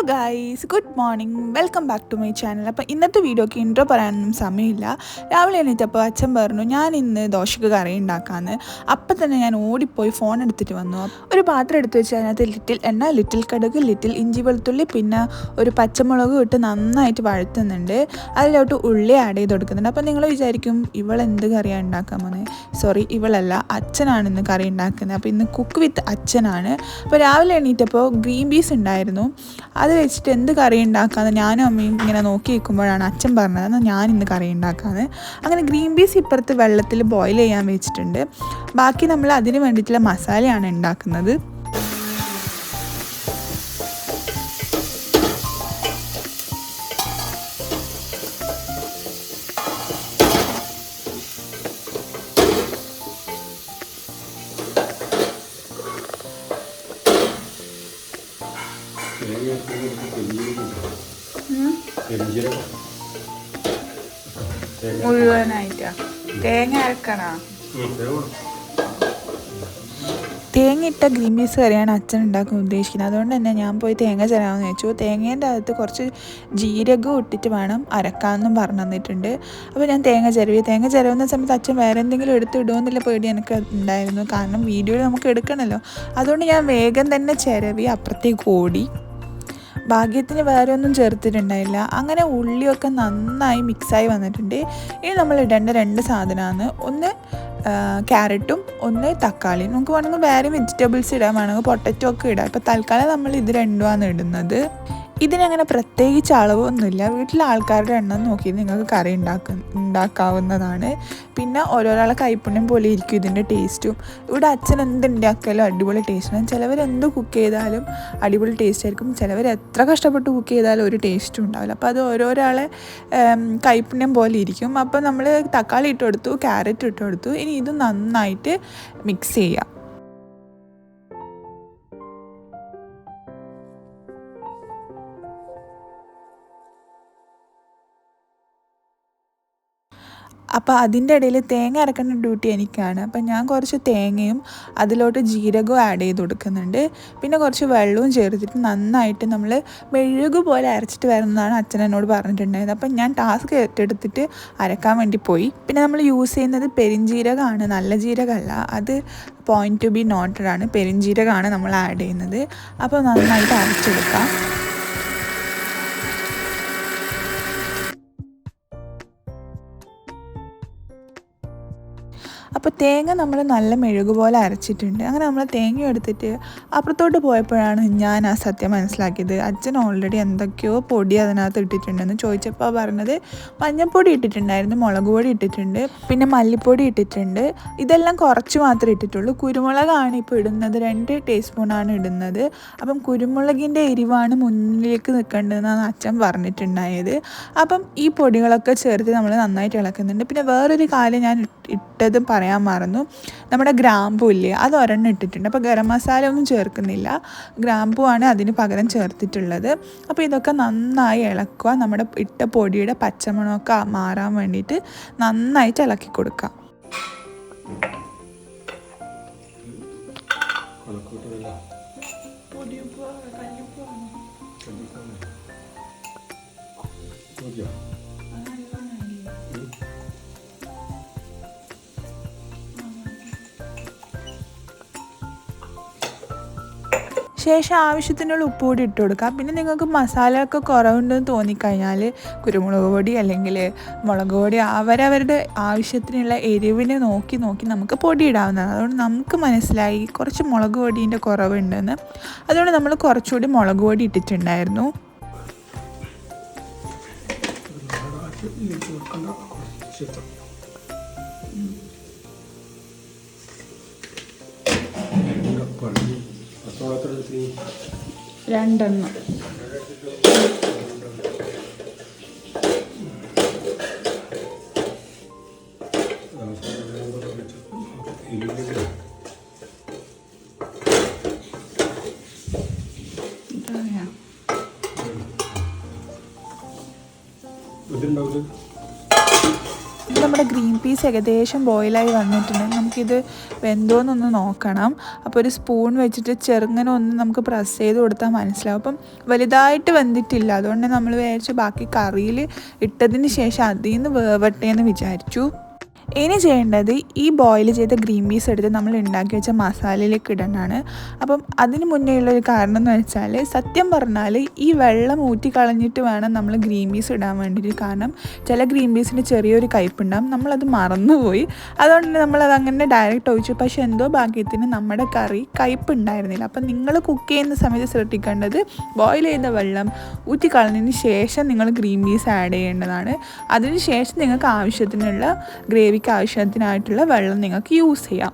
Guys, good morning, welcome back to my channel. അപ്പോൾ ഇന്നത്തെ വീഡിയോക്ക് ഇൻട്രോ പറയാനൊന്നും സമയമില്ല. രാവിലെ എണീറ്റപ്പോൾ അച്ഛൻ പറഞ്ഞു ഞാൻ ഇന്ന് ദോശക്ക് കറി ഉണ്ടാക്കാമെന്ന്. അപ്പം തന്നെ ഞാൻ ഓടിപ്പോയി ഫോൺ എടുത്തിട്ട് വന്നു. ഒരു പാത്രം എടുത്ത് വെച്ച് അതിനകത്ത് ലിറ്റിൽ എണ്ണ, ലിറ്റിൽ കടുക്, ലിറ്റിൽ ഇഞ്ചി വെളുത്തുള്ളി, പിന്നെ ഒരു പച്ചമുളക് ഇട്ട് നന്നായിട്ട് വഴറ്റുന്നുണ്ട്. അതിലോട്ട് ഉള്ളി ആഡ് ചെയ്ത് കൊടുക്കുന്നുണ്ട്. അപ്പോൾ നിങ്ങൾ വിചാരിക്കും ഇവളെന്ത് കറിയാണ് ഉണ്ടാക്കാൻ പോകുന്നത്? സോറി, ഇവളല്ല, അച്ഛനാണ് ഇന്ന് കറി ഉണ്ടാക്കുന്നത്. അപ്പോൾ ഇന്ന് കുക്ക് വിത്ത് അച്ഛനാണ്. അപ്പോൾ രാവിലെ എണീറ്റപ്പോൾ ഗ്രീൻ പീസ് ഉണ്ടായിരുന്നു. അത് വെച്ചിട്ട് എന്ത് കറി ഉണ്ടാക്കാമെന്ന് ഞാനും അമ്മയും ഇങ്ങനെ നോക്കി നിൽക്കുമ്പോഴാണ് അച്ഛൻ പറഞ്ഞത് എന്നാൽ ഞാൻ ഇന്ന് കറി ഉണ്ടാക്കാമെന്ന്. അങ്ങനെ ഗ്രീൻ പീസ് ഇപ്പുറത്ത് വെള്ളത്തിൽ ബോയിൽ ചെയ്യാൻ വെച്ചിട്ടുണ്ട്. ബാക്കി നമ്മൾ അതിന് വേണ്ടിയിട്ടുള്ള മസാലയാണ് ഉണ്ടാക്കുന്നത്. മുഴുവനായിട്ടാ തേങ്ങ അരക്കണ? തേങ്ങ ഇട്ട ഗ്രീൻ പീസ് കറിയാണ് അച്ഛൻ ഉണ്ടാക്കാൻ ഉദ്ദേശിക്കുന്നത്. അതുകൊണ്ട് തന്നെ ഞാൻ പോയി തേങ്ങ ചിരവാമെന്ന് വെച്ചു. തേങ്ങേൻ്റെ അകത്ത് കുറച്ച് ജീരകം ഇട്ടിട്ട് വേണം അരക്കാമെന്നും പറഞ്ഞു തന്നിട്ടുണ്ട്. അപ്പോൾ ഞാൻ തേങ്ങ ചിരവുന്ന സമയത്ത് അച്ഛൻ വേറെ എന്തെങ്കിലും ഇടുമെന്നുള്ള പേടി എനിക്ക് ഉണ്ടായിരുന്നു. കാരണം വീഡിയോയിൽ നമുക്ക് എടുക്കണമല്ലോ. അതുകൊണ്ട് ഞാൻ വേഗം തന്നെ ചിരവി അപ്പുറത്തേക്ക് ഓടി. ഭാഗ്യത്തിന് വേറെ ഒന്നും ചേർത്തിട്ടുണ്ടായില്ല. അങ്ങനെ ഉള്ളിയൊക്കെ നന്നായി മിക്സായി വന്നിട്ടുണ്ട്. ഇനി നമ്മൾ ഇടേണ്ട രണ്ട് സാധനമാണ്. ഒന്ന് ക്യാരറ്റും ഒന്ന് തക്കാളിയും. നമുക്ക് വേണമെങ്കിൽ വേറെ വെജിറ്റബിൾസ് ഇടാൻ, വേണമെങ്കിൽ പൊട്ടറ്റോ ഒക്കെ ഇടാം. ഇപ്പോൾ തൽക്കാലം നമ്മൾ ഇത് രണ്ടുമാണ് ഇടുന്നത്. ഇതിനങ്ങനെ പ്രത്യേകിച്ച് അളവൊന്നുമില്ല. വീട്ടിലെ ആൾക്കാരുടെ എണ്ണം നോക്കി നിങ്ങൾക്ക് കറി ഉണ്ടാക്കാവുന്നതാണ്. പിന്നെ ഓരോരാളെ കൈപ്പുണ്യം പോലെ ഇരിക്കും ഇതിൻ്റെ ടേസ്റ്റും. ഇവിടെ അച്ഛൻ എന്തുണ്ടാക്കിയാലും അടിപൊളി ടേസ്റ്റാണ്. ചിലവർ എന്ത് കുക്ക് ചെയ്താലും അടിപൊളി ടേസ്റ്റ് ആയിരിക്കും. ചിലവർ എത്ര കഷ്ടപ്പെട്ട് കുക്ക് ചെയ്താലും ഒരു ടേസ്റ്റും ഉണ്ടാവില്ല. അപ്പോൾ അത് ഓരോരാളെ കൈപ്പുണ്യം പോലെ ഇരിക്കും. അപ്പോൾ നമ്മൾ തക്കാളി ഇട്ട് കൊടുത്തു, ക്യാരറ്റ് ഇട്ട് കൊടുത്തു. ഇനി ഇത് നന്നായിട്ട് മിക്സ് ചെയ്യാം. അപ്പോൾ അതിൻ്റെ ഇടയിൽ തേങ്ങ അരക്കേണ്ട ഡ്യൂട്ടി എനിക്കാണ്. അപ്പം ഞാൻ കുറച്ച് തേങ്ങയും അതിലോട്ട് ജീരകവും ആഡ് ചെയ്ത് കൊടുക്കുന്നുണ്ട്. പിന്നെ കുറച്ച് വെള്ളവും ചേർത്തിട്ട് നന്നായിട്ട് നമ്മൾ മെഴുകു പോലെ അരച്ചിട്ട് വരുന്നതാണ് അച്ഛൻ എന്നോട് പറഞ്ഞിട്ടുണ്ടായത്. അപ്പം ഞാൻ ടാസ്ക് ഏറ്റെടുത്തിട്ട് അരക്കാൻ വേണ്ടി പോയി. പിന്നെ നമ്മൾ യൂസ് ചെയ്യുന്നത് പെരിഞ്ജീരകമാണ്, നല്ല ജീരകമല്ല. അത് പോയിന്റ് ടു ബി നോട്ടഡ് ആണ്. പെരിഞ്ജീരകമാണ് നമ്മൾ ആഡ് ചെയ്യുന്നത്. അപ്പോൾ നന്നായിട്ട് അരച്ചെടുക്കാം. അപ്പോൾ തേങ്ങ നമ്മൾ നല്ല മെഴുകു പോലെ അരച്ചിട്ടുണ്ട്. അങ്ങനെ നമ്മൾ തേങ്ങ എടുത്തിട്ട് അപ്പുറത്തോട്ട് പോയപ്പോഴാണ് ഞാൻ ആ സത്യം മനസ്സിലാക്കിയത്. അച്ഛൻ ഓൾറെഡി എന്തൊക്കെയോ പൊടി അതിനകത്ത് ഇട്ടിട്ടുണ്ടെന്ന് ചോദിച്ചപ്പോൾ പറഞ്ഞത് മഞ്ഞൾപ്പൊടി ഇട്ടിട്ടുണ്ടായിരുന്നു, മുളക് പൊടി ഇട്ടിട്ടുണ്ട്, പിന്നെ മല്ലിപ്പൊടി ഇട്ടിട്ടുണ്ട്. ഇതെല്ലാം കുറച്ച് മാത്രമേ ഇട്ടിട്ടുള്ളൂ. കുരുമുളകാണ് ഇപ്പോൾ ഇടുന്നത്, 2 ടീസ്പൂണാണ് ഇടുന്നത്. അപ്പം കുരുമുളകിൻ്റെ എരിവാണ് മുന്നിലേക്ക് നിൽക്കേണ്ടതെന്നാണ് അച്ഛൻ പറഞ്ഞിട്ടുണ്ടായത്. അപ്പം ഈ പൊടികളൊക്കെ ചേർത്ത് നമ്മൾ നന്നായിട്ട് ഇളക്കുന്നുണ്ട്. പിന്നെ വേറൊരു കാര്യം ഞാൻ ഇട്ടതും പറയാൻ മറന്നു. നമ്മുടെ ഗ്രാമ്പൂ ഇല്ലേ, അത് ഒരെണ്ണം ഇട്ടിട്ടുണ്ട്. അപ്പോൾ ഗരം മസാല ഒന്നും ചേർക്കുന്നില്ല, ഗ്രാമ്പൂ ആണ് അതിന് പകരം ചേർത്തിട്ടുള്ളത്. അപ്പോൾ ഇതൊക്കെ നന്നായി ഇളക്കുക. നമ്മുടെ ഇട്ട പൊടിയുടെ പച്ചമണമൊക്കെ മാറാൻ വേണ്ടിയിട്ട് നന്നായിട്ട് ഇളക്കി കൊടുക്കുക. ശേഷം ആവശ്യത്തിനുള്ള ഉപ്പ് കൂടി ഇട്ട് കൊടുക്കാം. പിന്നെ നിങ്ങൾക്ക് മസാലയൊക്കെ കുറവുണ്ടെന്ന് തോന്നിക്കഴിഞ്ഞാൽ കുരുമുളക് പൊടി അല്ലെങ്കിൽ മുളക് പൊടി അവരവരുടെ ആവശ്യത്തിനുള്ള എരിവിനെ നോക്കി നമുക്ക് പൊടി ഇടാവുന്നതാണ്. അതുകൊണ്ട് നമുക്ക് മനസ്സിലായി കുറച്ച് മുളക് പൊടീൻ്റെ കുറവുണ്ടെന്ന്. അതുകൊണ്ട് നമ്മൾ കുറച്ചുകൂടി മുളക് പൊടി ഇട്ടിട്ടുണ്ടായിരുന്നു. രണ്ടെണ്ണം. നമ്മുടെ ഗ്രീൻ പീസ് ഏകദേശം ബോയിലായി വന്നിട്ടുണ്ട്. നമുക്കിത് വെന്തോന്നൊന്ന് നോക്കണം. അപ്പോൾ ഒരു സ്പൂൺ വെച്ചിട്ട് ചെറുങ്ങനെ ഒന്ന് നമുക്ക് പ്രസ് ചെയ്ത് കൊടുത്താൽ മനസ്സിലാവും. അപ്പം വലുതായിട്ട് വെന്തിട്ടില്ല, അതുകൊണ്ട് നമ്മൾ വിചാരിച്ചു ബാക്കി കറിയിൽ ഇട്ടതിന് ശേഷം അതിൽ നിന്ന് വേവട്ടെ എന്ന് വിചാരിച്ചു. ഇനി ചെയ്യേണ്ടത് ഈ ബോയിൽ ചെയ്ത ഗ്രീൻ പീസ് എടുത്ത് നമ്മൾ ഉണ്ടാക്കി വെച്ച മസാലയിലേക്ക് ഇടാനാണ്. അപ്പം അതിന് മുന്നേ ഉള്ളൊരു കാരണം എന്ന് വെച്ചാൽ, സത്യം പറഞ്ഞാൽ ഈ വെള്ളം ഊറ്റി കളഞ്ഞിട്ട് വേണം നമ്മൾ ഗ്രീൻ പീസ് ഇടാൻ വേണ്ടിയിട്ട്. കാരണം ചില ഗ്രീൻ പീസിന് ചെറിയൊരു കയ്പ്പുണ്ടാകും, നമ്മളത് മറന്നുപോയി. അതുകൊണ്ട് തന്നെ നമ്മളത് അങ്ങനെ ഡയറക്റ്റ് ഒഴിച്ചു. പക്ഷേ എന്തോ ഭാഗ്യത്തിന് നമ്മുടെ കറി കയ്പ്പുണ്ടായിരുന്നില്ല. അപ്പം നിങ്ങൾ കുക്ക് ചെയ്യുന്ന സമയത്ത് ശ്രദ്ധിക്കേണ്ടത്, ബോയിൽ ചെയ്ത വെള്ളം ഊറ്റി കളഞ്ഞതിന് ശേഷം നിങ്ങൾ ഗ്രീൻ പീസ് ആഡ് ചെയ്യേണ്ടതാണ്. അതിന് ശേഷം നിങ്ങൾക്ക് ആവശ്യത്തിനുള്ള ഗ്രേവിക്ക് ആവശ്യത്തിനായിട്ടുള്ള വെള്ളം നിങ്ങൾക്ക് യൂസ് ചെയ്യാം.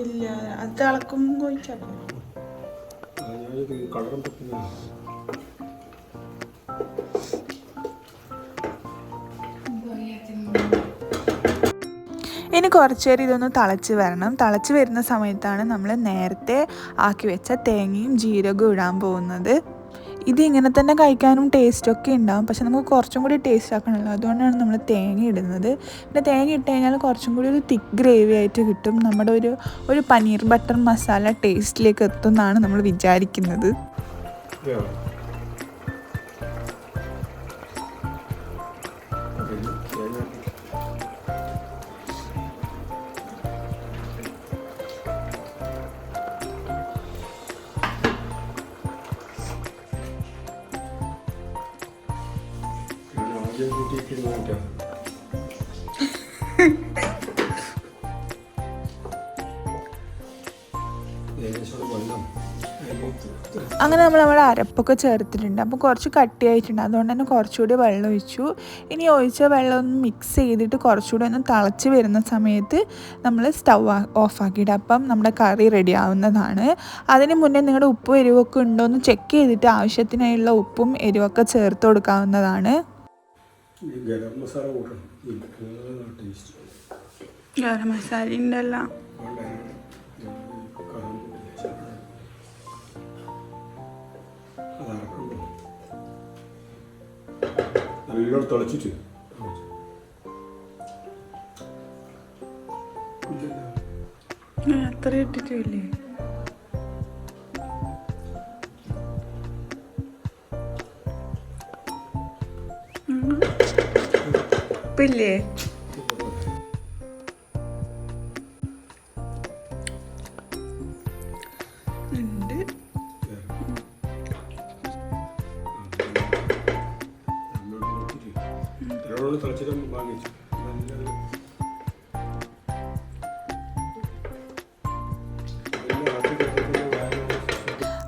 ഇല്ല, അത് തിളക്കുമ്പോൾ ഇനി കുറച്ച് നേരം ഇതൊന്ന് തിളച്ച് വരണം. തിളച്ച് വരുന്ന സമയത്താണ് നമ്മൾ നേരത്തെ ആക്കി വെച്ച തേങ്ങയും ജീരകവും ഇടാൻ പോകുന്നത്. ഇത് ഇങ്ങനെ തന്നെ കഴിക്കാനും ടേസ്റ്റൊക്കെ ഉണ്ടാകും, പക്ഷെ നമുക്ക് കുറച്ചും കൂടി ടേസ്റ്റ് ആക്കണമല്ലോ, അതുകൊണ്ടാണ് നമ്മൾ തേങ്ങ ഇടുന്നത്. പിന്നെ തേങ്ങ ഇട്ട് കഴിഞ്ഞാൽ കുറച്ചും കൂടി ഒരു തിക്ക് ഗ്രേവി ആയിട്ട് കിട്ടും. നമ്മുടെ ഒരു പനീർ ബട്ടർ മസാല ടേസ്റ്റിലേക്ക് എത്തും എന്നാണ് നമ്മൾ വിചാരിക്കുന്നത്. അങ്ങനെ നമ്മൾ നമ്മുടെ അരപ്പൊക്കെ ചേർത്തിട്ടുണ്ട്. അപ്പോൾ കുറച്ച് കട്ടിയായിട്ടുണ്ട്, അതുകൊണ്ട് തന്നെ കുറച്ചുകൂടി വെള്ളം ഒഴിച്ചു. ഇനി ഒഴിച്ച വെള്ളം ഒന്ന് മിക്സ് ചെയ്തിട്ട് കുറച്ചുകൂടി ഒന്ന് തിളച്ച് വരുന്ന സമയത്ത് നമ്മൾ സ്റ്റവ് ഓഫാക്കിയിട്ട് അപ്പം നമ്മുടെ കറി റെഡി ആവുന്നതാണ്. അതിന് മുന്നേ നിങ്ങളുടെ ഉപ്പും എരിവൊക്കെ ഉണ്ടോ എന്ന് ചെക്ക് ചെയ്തിട്ട് ആവശ്യത്തിനായുള്ള ഉപ്പും എരിവൊക്കെ ചേർത്ത് കൊടുക്കാവുന്നതാണ്. ഗരം മസാല ഉണ്ടല്ലോ. നല്ലോണം തിളച്ചിട്ട് അത്ര ഇട്ടിട്ടില്ലേ? ഉപ്പില്ലേ?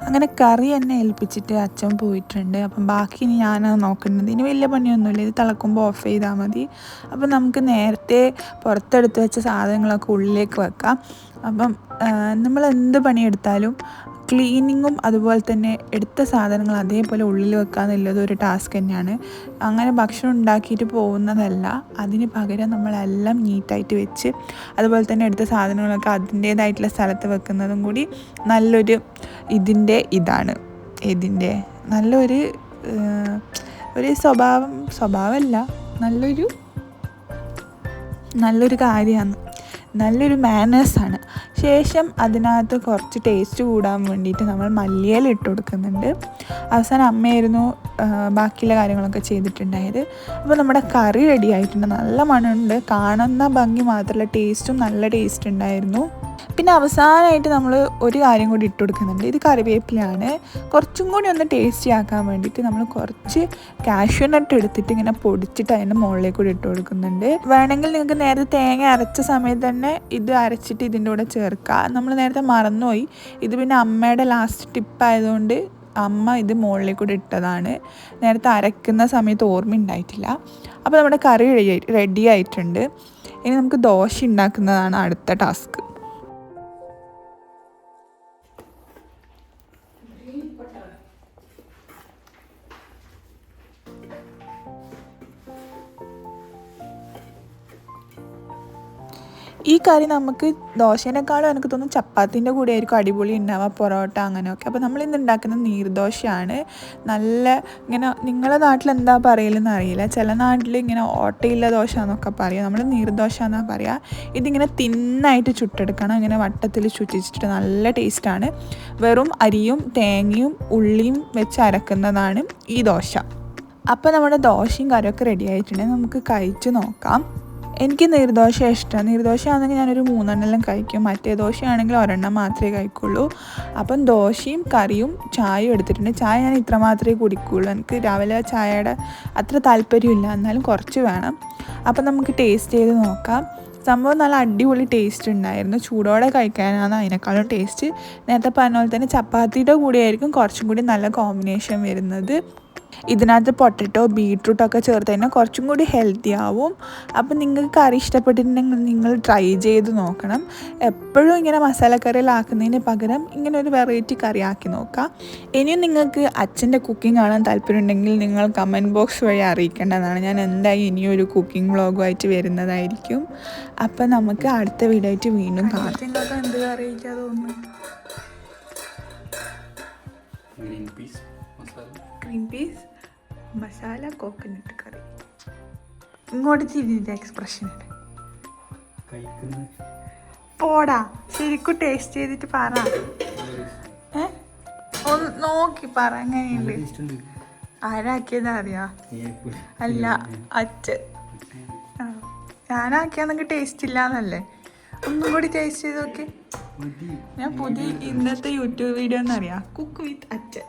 അങ്ങനെ കറി എന്നെ ഏൽപ്പിച്ചിട്ട് അച്ഛൻ പോയിട്ടുണ്ട്. അപ്പം ബാക്കി ഇനി ഞാനാണ് നോക്കുന്നത്. ഇനി വലിയ പണിയൊന്നുമില്ല, ഇത് തിളക്കുമ്പോൾ ഓഫ് ചെയ്താൽ മതി. അപ്പം നമുക്ക് നേരത്തെ പുറത്തെടുത്ത് വെച്ച സാധനങ്ങളൊക്കെ ഉള്ളിലേക്ക് വെക്കാം. അപ്പം നമ്മൾ എന്ത് പണിയെടുത്താലും ക്ലീനിങ്ങും അതുപോലെ തന്നെ എടുത്ത സാധനങ്ങൾ അതേപോലെ ഉള്ളിൽ വെക്കുക എന്നുള്ളത് ഒരു ടാസ്ക് തന്നെയാണ്. അങ്ങനെ ഭക്ഷണം ഉണ്ടാക്കിയിട്ട് പോകുന്നതല്ല, അതിന് പകരം നമ്മളെല്ലാം നീറ്റായിട്ട് വെച്ച് അതുപോലെ തന്നെ എടുത്ത സാധനങ്ങളൊക്കെ അതിൻ്റേതായിട്ടുള്ള സ്ഥലത്ത് വെക്കുന്നതും കൂടി നല്ലൊരു ഇതിൻ്റെ നല്ലൊരു സ്വഭാവമല്ല, നല്ലൊരു കാര്യമാണ്, നല്ലൊരു മാനേഴ്സാണ്. ശേഷം അതിനകത്ത് കുറച്ച് ടേസ്റ്റ് കൂടാൻ വേണ്ടിയിട്ട് നമ്മൾ മല്ലിയില ഇട്ട് കൊടുക്കുന്നുണ്ട്. അവസാനം അമ്മയായിരുന്നു ബാക്കിയുള്ള കാര്യങ്ങളൊക്കെ ചെയ്തിട്ടുണ്ടായത്. അപ്പോൾ നമ്മുടെ കറി റെഡി ആയിട്ടുണ്ട്. നല്ല മണമുണ്ട്, കാണുന്ന ഭംഗി മാത്രമല്ല ടേസ്റ്റും നല്ല ടേസ്റ്റ് ഉണ്ടായിരുന്നു. പിന്നെ അവസാനമായിട്ട് നമ്മൾ ഒരു കാര്യം കൂടി ഇട്ട് കൊടുക്കുന്നുണ്ട്. ഇത് കറിവേപ്പിലാണ്. കുറച്ചും കൂടി ഒന്ന് ടേസ്റ്റി ആക്കാൻ വേണ്ടിയിട്ട് നമ്മൾ കുറച്ച് കാഷ്യൂ നട്ട് എടുത്തിട്ട് ഇങ്ങനെ പൊടിച്ചിട്ട് അതിൻ്റെ മുകളിലേക്ക് കൂടി ഇട്ട് കൊടുക്കുന്നുണ്ട്. വേണമെങ്കിൽ നിങ്ങൾക്ക് നേരത്തെ തേങ്ങ അരച്ച സമയത്ത് തന്നെ ഇത് അരച്ചിട്ട് ഇതിൻ്റെ കൂടെ ചേർക്കുക. നമ്മൾ നേരത്തെ മറന്നുപോയി, ഇത് പിന്നെ അമ്മയുടെ ലാസ്റ്റ് ടിപ്പായതുകൊണ്ട് അമ്മ ഇത് മുകളിലേക്ക് കൂടി ഇട്ടതാണ്. നേരത്തെ അരക്കുന്ന സമയത്ത് ഓർമ്മ ഉണ്ടായിട്ടില്ല. അപ്പോൾ നമ്മുടെ കറി റെഡി ആയിട്ടുണ്ട്. ഇനി നമുക്ക് ദോശ ഉണ്ടാക്കുന്നതാണ് അടുത്ത ടാസ്ക്. ഈ കറി നമുക്ക് ദോശേനേക്കാളും എനിക്ക് തോന്നുന്നു ചപ്പാത്തിൻ്റെ കൂടെ ആയിരിക്കും അടിപൊളി ഉണ്ടാവുക, പൊറോട്ട അങ്ങനെയൊക്കെ. അപ്പോൾ നമ്മളിന്ന് ഉണ്ടാക്കുന്നത് നീർദോശയാണ്. നല്ല ഇങ്ങനെ നിങ്ങളുടെ നാട്ടിൽ എന്താ പറയലെന്ന് അറിയില്ല, ചില നാട്ടിൽ ഇങ്ങനെ ഓട്ടയില്ല ദോശ എന്നൊക്കെ പറയുക, നമ്മൾ നീർദോശ എന്നാണ് പറയുക. ഇതിങ്ങനെ തിന്നായിട്ട് ചുട്ടെടുക്കണം, ഇങ്ങനെ വട്ടത്തിൽ ചുറ്റിച്ചിട്ട് നല്ല ടേസ്റ്റാണ്. വെറും അരിയും തേങ്ങയും ഉള്ളിയും വെച്ച് അരക്കുന്നതാണ് ഈ ദോശ. അപ്പോൾ നമ്മുടെ ദോശയും കറിയൊക്കെ റെഡി ആയിട്ടുണ്ടെങ്കിൽ നമുക്ക് കഴിച്ച് നോക്കാം. എനിക്ക് നീർദോശ ഇഷ്ടമാണ്. നീർദോശ ആണെങ്കിൽ ഞാനൊരു 3 എണ്ണം കഴിക്കും, മറ്റേ ദോശയാണെങ്കിൽ 1 എണ്ണം മാത്രമേ കഴിക്കുള്ളൂ. അപ്പം ദോശയും കറിയും ചായയും എടുത്തിട്ടുണ്ട്. ചായ ഞാൻ ഇത്ര മാത്രമേ കുടിക്കുകയുള്ളൂ, എനിക്ക് രാവിലെ ചായയുടെ അത്ര താല്പര്യമില്ല, എന്നാലും കുറച്ച് വേണം. അപ്പം നമുക്ക് ടേസ്റ്റ് ചെയ്ത് നോക്കാം. സംഭവം നല്ല അടിപൊളി ടേസ്റ്റ് ഉണ്ടായിരുന്നു. ചൂടോടെ കഴിക്കാനാണ് അതിനേക്കാളും ടേസ്റ്റ്. നേരത്തെ പറഞ്ഞ പോലെ തന്നെ ചപ്പാത്തിയുടെ കൂടെ ആയിരിക്കും കുറച്ചും കൂടി നല്ല കോമ്പിനേഷൻ വരുന്നത്. ഇതിനകത്ത് പൊട്ടറ്റോ ബീട്രൂട്ടൊക്കെ ചേർത്ത് കഴിഞ്ഞാൽ കുറച്ചും കൂടി ഹെൽത്തി ആവും. അപ്പം നിങ്ങൾക്ക് കറി ഇഷ്ടപ്പെട്ടിട്ടുണ്ടെങ്കിൽ നിങ്ങൾ ട്രൈ ചെയ്ത് നോക്കണം. എപ്പോഴും ഇങ്ങനെ മസാലക്കറിയിലാക്കുന്നതിന് പകരം ഇങ്ങനെ ഒരു വെറൈറ്റി കറി ആക്കി നോക്കാം. ഇനിയും നിങ്ങൾക്ക് അച്ഛൻ്റെ കുക്കിംഗ് കാണാൻ താല്പര്യമുണ്ടെങ്കിൽ നിങ്ങൾ കമൻറ്റ് ബോക്സ് വഴി അറിയിക്കേണ്ടതാണ്. ഞാൻ എന്തായാലും ഇനിയൊരു കുക്കിംഗ് വ്ളോഗുമായിട്ട് വരുന്നതായിരിക്കും. അപ്പം നമുക്ക് അടുത്ത വീഡിയോ ആയിട്ട് വീണ്ടും കാണാം. എന്ത് കറിയിക്കാൻ തോന്നുന്നു? ഗ്രീൻ പീസ് മസാല കോക്കനട്ട് കറി. ഇങ്ങോട്ട് തിരിഞ്ഞിട്ട് എക്സ്പ്രഷൻ പോടാ, ശരിക്കും ടേസ്റ്റ് ചെയ്തിട്ട് പറ. ഒന്ന് നോക്കി പറ എങ്ങനെയുണ്ട്. ആരാക്കിയതാ അറിയാ? അല്ല, അച്ഛൻ. ഞാനാക്കിയാണെങ്കിൽ ടേസ്റ്റ് ഇല്ലാന്നല്ലേ? ഒന്നും കൂടി ടേസ്റ്റ് ചെയ്ത് നോക്കി. ഞാൻ പുതിയ ഇന്നത്തെ യൂട്യൂബ് വീഡിയോ എന്നറിയാം, കുക്ക് വിത്ത് അച്ഛൻ.